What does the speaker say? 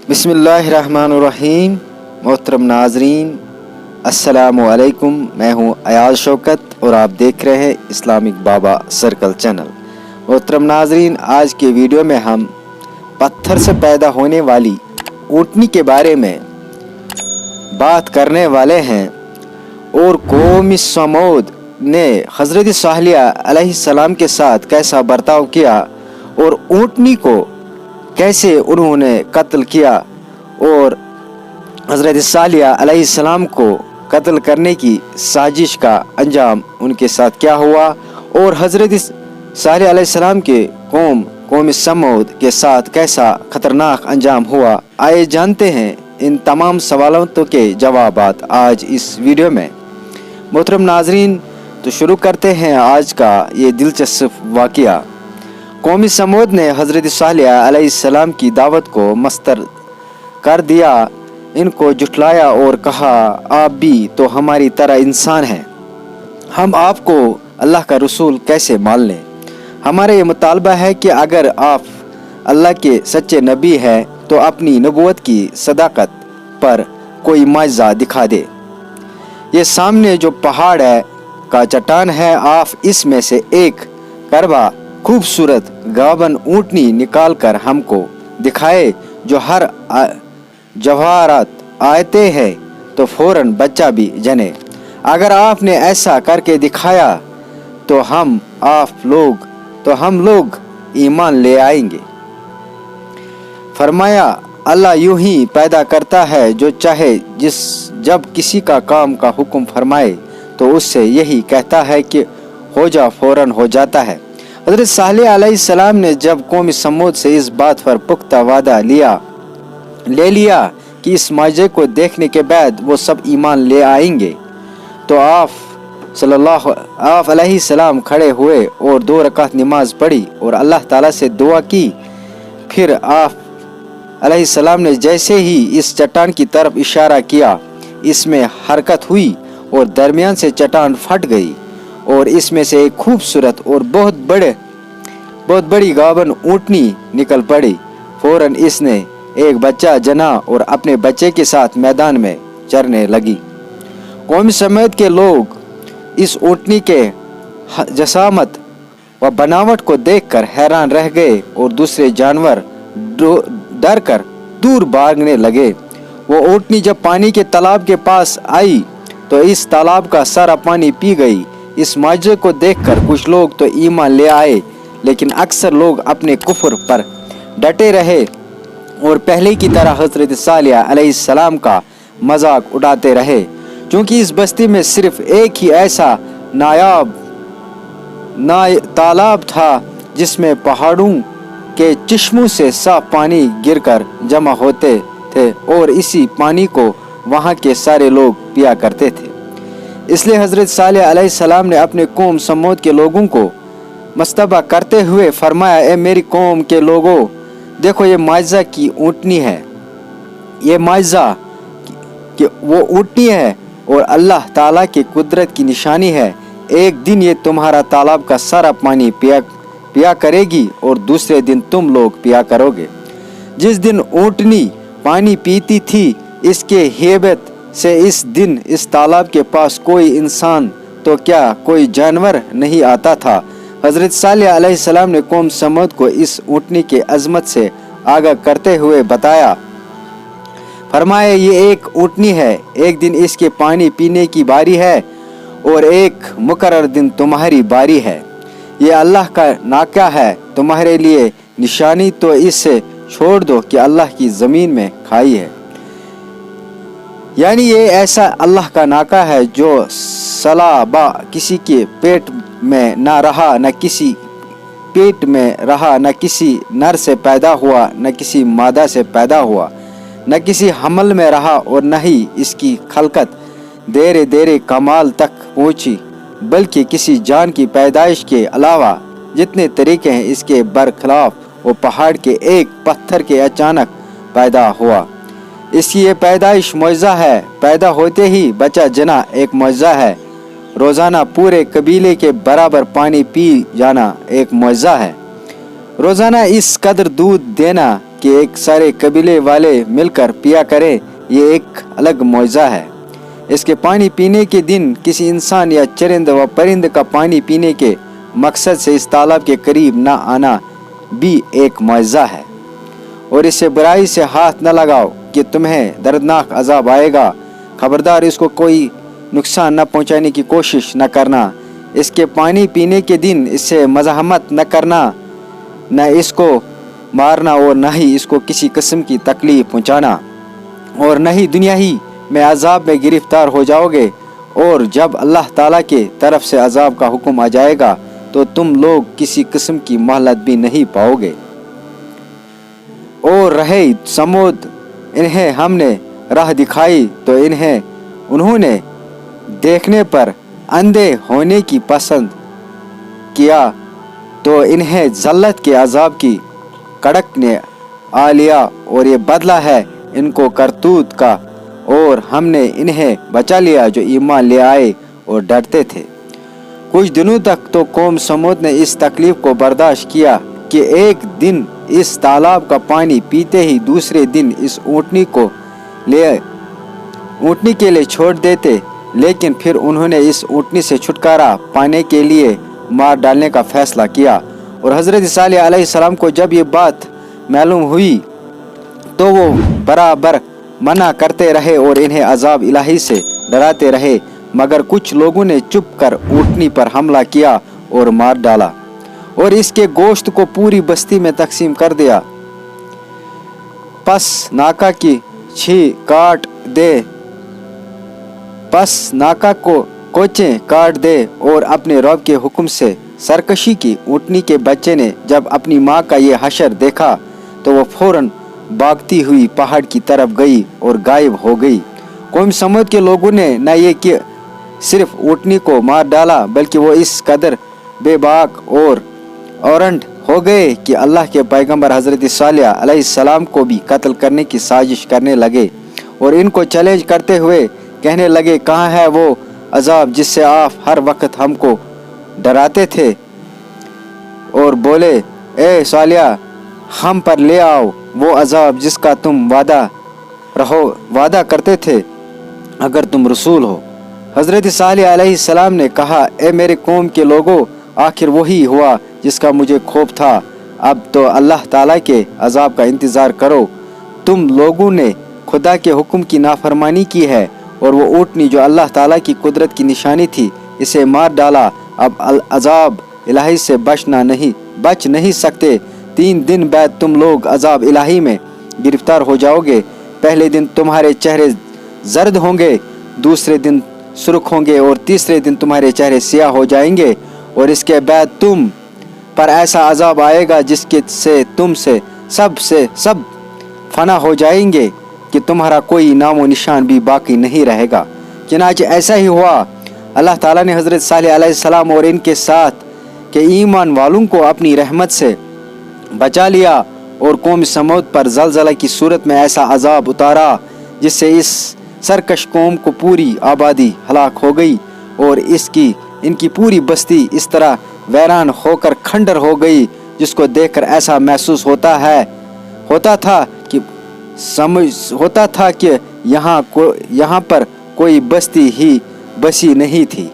बिस्मिल्लाहिर्रहमानिर्रहीम। मोहतरम नाजरीन, अस्सलामु अलैकुम। मैं हूँ अयाज शौकत और आप देख रहे हैं इस्लामिक बाबा सर्कल चैनल। मोहतरम नाजरीन, आज के वीडियो में हम पत्थर से पैदा होने वाली ऊँटनी के बारे में बात करने वाले हैं और कौम समूद ने हज़रत सालिह अलैहिस्सलाम के साथ कैसा बर्ताव किया और ऊँटनी को कैसे उन्होंने कत्ल किया और हज़रत सालिह अलैहिस्सलाम को कत्ल करने की साजिश का अंजाम उनके साथ क्या हुआ और हज़रत सालिह अलैहिस्सलाम के कौम समूद के साथ कैसा ख़तरनाक अंजाम हुआ। आइए जानते हैं इन तमाम सवालों के जवाबात आज इस वीडियो में। मोहतरम नाजरीन, तो शुरू करते हैं आज का ये दिलचस्प वाक़या। कौम समूद ने हज़रत सालिह अलैहिस्सलाम की दावत को मस्तर कर दिया, इनको जुटलाया और कहा, आप भी तो हमारी तरह इंसान हैं, हम आपको अल्लाह का रसूल कैसे मान लें। हमारा ये मुतालबा है कि अगर आप अल्लाह के सच्चे नबी हैं तो अपनी नबूवत की सदाकत पर कोई मुआज़ा दिखा दे। ये सामने जो पहाड़ है का चट्टान है, आप इसमें से एक करवा खूबसूरत गाबन ऊँटनी निकाल कर हमको दिखाए जो हर जवाहरात आते हैं तो फौरन बच्चा भी जने। अगर आपने ऐसा करके दिखाया तो हम लोग ईमान ले आएंगे। फरमाया, अल्लाह यूं ही पैदा करता है जो चाहे, जब किसी का काम का हुक्म फरमाए तो उससे यही कहता है कि हो जा, फौरन हो जाता है। हज़रत सालिह अलैहिस्सलाम ने जब कौम समूद से इस बात पर पुख्ता वादा ले लिया कि इस मुआज़े को देखने के बाद वो सब ईमान ले आएंगे, तो आप अलैहिस्सलाम खड़े हुए और 2 रकात नमाज पढ़ी और अल्लाह ताला से दुआ की। फिर आप अलैहिस्सलाम ने जैसे ही इस चट्टान की तरफ इशारा किया, इसमें हरकत हुई और दरमियान से चट्टान फट गई और इसमें से एक खूबसूरत और बहुत बड़ी गाबन ऊँटनी निकल पड़ी। फौरन इसने एक बच्चा जना और अपने बच्चे के साथ मैदान में चरने लगी। कौम समूद के लोग इस ऊँटनी के जसामत व बनावट को देखकर हैरान रह गए और दूसरे जानवर डर कर दूर भागने लगे। वो ऊँटनी जब पानी के तालाब के पास आई तो इस तालाब का सारा पानी पी गई। इस मुआज़े को देखकर कुछ लोग तो ईमान ले आए, लेकिन अक्सर लोग अपने कुफ्र पर डटे रहे और पहले की तरह हज़रत सालिह अलैहिस्सलाम का मजाक उड़ाते रहे। क्योंकि इस बस्ती में सिर्फ एक ही ऐसा तालाब था जिसमें पहाड़ों के चश्मों से साफ पानी गिरकर जमा होते थे और इसी पानी को वहाँ के सारे लोग पिया करते थे। इसलिए हज़रत सालिह अलैहिस्सलाम ने अपने कौम समूद के लोगों को मस्तबा करते हुए फरमाया, ए मेरी कौम के लोगों, देखो ये मुआज़ा की ऊँटनी है, ये मुआज़ा कि वो ऊँटनी है और अल्लाह ताला की कुदरत की निशानी है। एक दिन ये तुम्हारा तालाब का सारा पानी पिया करेगी और दूसरे दिन तुम लोग पिया करोगे। जिस दिन ऊँटनी पानी पीती थी, इसके हेबत से इस दिन इस तालाब के पास कोई इंसान तो क्या कोई जानवर नहीं आता था। हज़रत सालिह अलैहिस्सलाम ने कौम समूद को इस ऊँटनी के अज़मत से आगाह करते हुए बताया, फरमाया, ये एक ऊँटनी है, एक दिन इसके पानी पीने की बारी है और एक मुकर्रर दिन तुम्हारी बारी है। ये अल्लाह का नाका है तुम्हारे लिए निशानी, तो इससे छोड़ दो कि अल्लाह की ज़मीन में खाई है। यानी ये ऐसा अल्लाह का नाका है जो सलाबा किसी के पेट में ना रहा, न किसी पेट में रहा, न किसी नर से पैदा हुआ, न किसी मादा से पैदा हुआ, न किसी हमल में रहा और न ही इसकी खलकत देरे कमाल तक पहुँची, बल्कि किसी जान की पैदाइश के अलावा जितने तरीके हैं इसके बरखिलाफ वो पहाड़ के एक पत्थर के अचानक पैदा हुआ। इसकी ये पैदाइश मुआज़ा है, पैदा होते ही बच्चा जना एक मुआज़ा है, रोज़ाना पूरे कबीले के बराबर पानी पी जाना एक मुआज़ा है, रोज़ाना इस कदर दूध देना कि एक सारे कबीले वाले मिलकर पिया करें, ये एक अलग मौजज़ा है। इसके पानी पीने के दिन किसी इंसान या चरिंद व परिंद का पानी पीने के मकसद से इस तालाब के करीब न आना भी एक मौजज़ा है। और इससे बुराई से हाथ न लगाओ कि तुम्हें दर्दनाक अजाब आएगा। खबरदार, इसको कोई नुकसान न पहुंचाने की कोशिश न करना। इसके पानी पीने के दिन इससे मज़ाहमत न करना, न इसको मारना और न ही इसको किसी किस्म की तकलीफ पहुंचाना, और न ही दुनिया ही में अजाब में गिरफ्तार हो जाओगे। और जब अल्लाह ताला के तरफ से अजाब का हुक्म आ जाएगा तो तुम लोग किसी किस्म की मोहलत भी नहीं पाओगे। और रहे समूद, इन्हें हमने राह दिखाई तो उन्होंने देखने पर अंधे होने की पसंद किया, तो इन्हें ज़ल्लत के अजाब की कड़क ने आ लिया, और ये बदला है इनको करतूत का। और हमने इन्हें बचा लिया जो ईमान ले आए और डरते थे। कुछ दिनों तक तो कौम समूद ने इस तकलीफ को बर्दाश्त किया कि एक दिन इस तालाब का पानी पीते ही दूसरे दिन इस ऊँटनी के लिए छोड़ देते, लेकिन फिर उन्होंने इस ऊँटनी से छुटकारा पाने के लिए मार डालने का फैसला किया। और हज़रत सालेह अलैहिस्सलाम को जब ये बात मालूम हुई तो वो बराबर मना करते रहे और इन्हें अजाब इलाही से डराते रहे, मगर कुछ लोगों ने चुप कर ऊँटनी पर हमला किया और मार डाला और इसके गोश्त को पूरी बस्ती में तकसीम कर दिया। पस नाका को कोचें काट दे। और अपने रब के हुक्म से सरकशी की ऊँटनी के बच्चे ने जब अपनी माँ का ये हशर देखा तो वो फौरन भागती हुई पहाड़ की तरफ गई और गायब हो गई। कौम समूद के लोगों ने न ये कि सिर्फ ऊँटनी को मार डाला, बल्कि वो इस कदर बेबाक और औरंड हो गए कि अल्लाह के पैगंबर हज़रत सालेह अलैहिस्सलाम को भी कत्ल करने की साजिश करने लगे और इनको चैलेंज करते हुए कहने लगे, कहाँ है वो अजाब जिससे आप हर वक्त हमको डराते थे। और बोले, ए सालेह, हम पर ले आओ वो अजाब जिसका तुम वादा करते थे अगर तुम रसूल हो। हज़रत सालेह अलैहिस्सलाम ने कहा, ए मेरे कौम के लोगों, आखिर वही हुआ जिसका मुझे खौफ था। अब तो अल्लाह ताला के अजाब का इंतज़ार करो। तुम लोगों ने खुदा के हुक्म की नाफरमानी की है और वो ऊँटनी जो अल्लाह ताला की कुदरत की निशानी थी, इसे मार डाला। अब अजाब इलाही से बच नहीं सकते। 3 दिन बाद तुम लोग अजाब इलाही में गिरफ्तार हो जाओगे। पहले दिन तुम्हारे चेहरे जर्द होंगे, दूसरे दिन सुर्ख होंगे और तीसरे दिन तुम्हारे चेहरे सियाह हो जाएंगे। और इसके बाद तुम पर ऐसा अजाब आएगा जिसके से तुम से सब फना हो जाएंगे कि तुम्हारा कोई नामो निशान भी बाकी नहीं रहेगा। चनाचे ऐसा ही हुआ। अल्लाह ताला ने हज़रत सालेह अलैहिस्सलाम और इनके साथ के ईमान वालों को अपनी रहमत से बचा लिया और कौम समूद पर ज़लज़ला की सूरत में ऐसा अजाब उतारा जिससे इस सरकश कौम को पूरी आबादी हलाक हो गई और इनकी पूरी बस्ती इस तरह वैरान होकर खंडर हो गई, जिसको देखकर ऐसा महसूस होता था कि यहाँ पर कोई बस्ती ही बसी नहीं थी।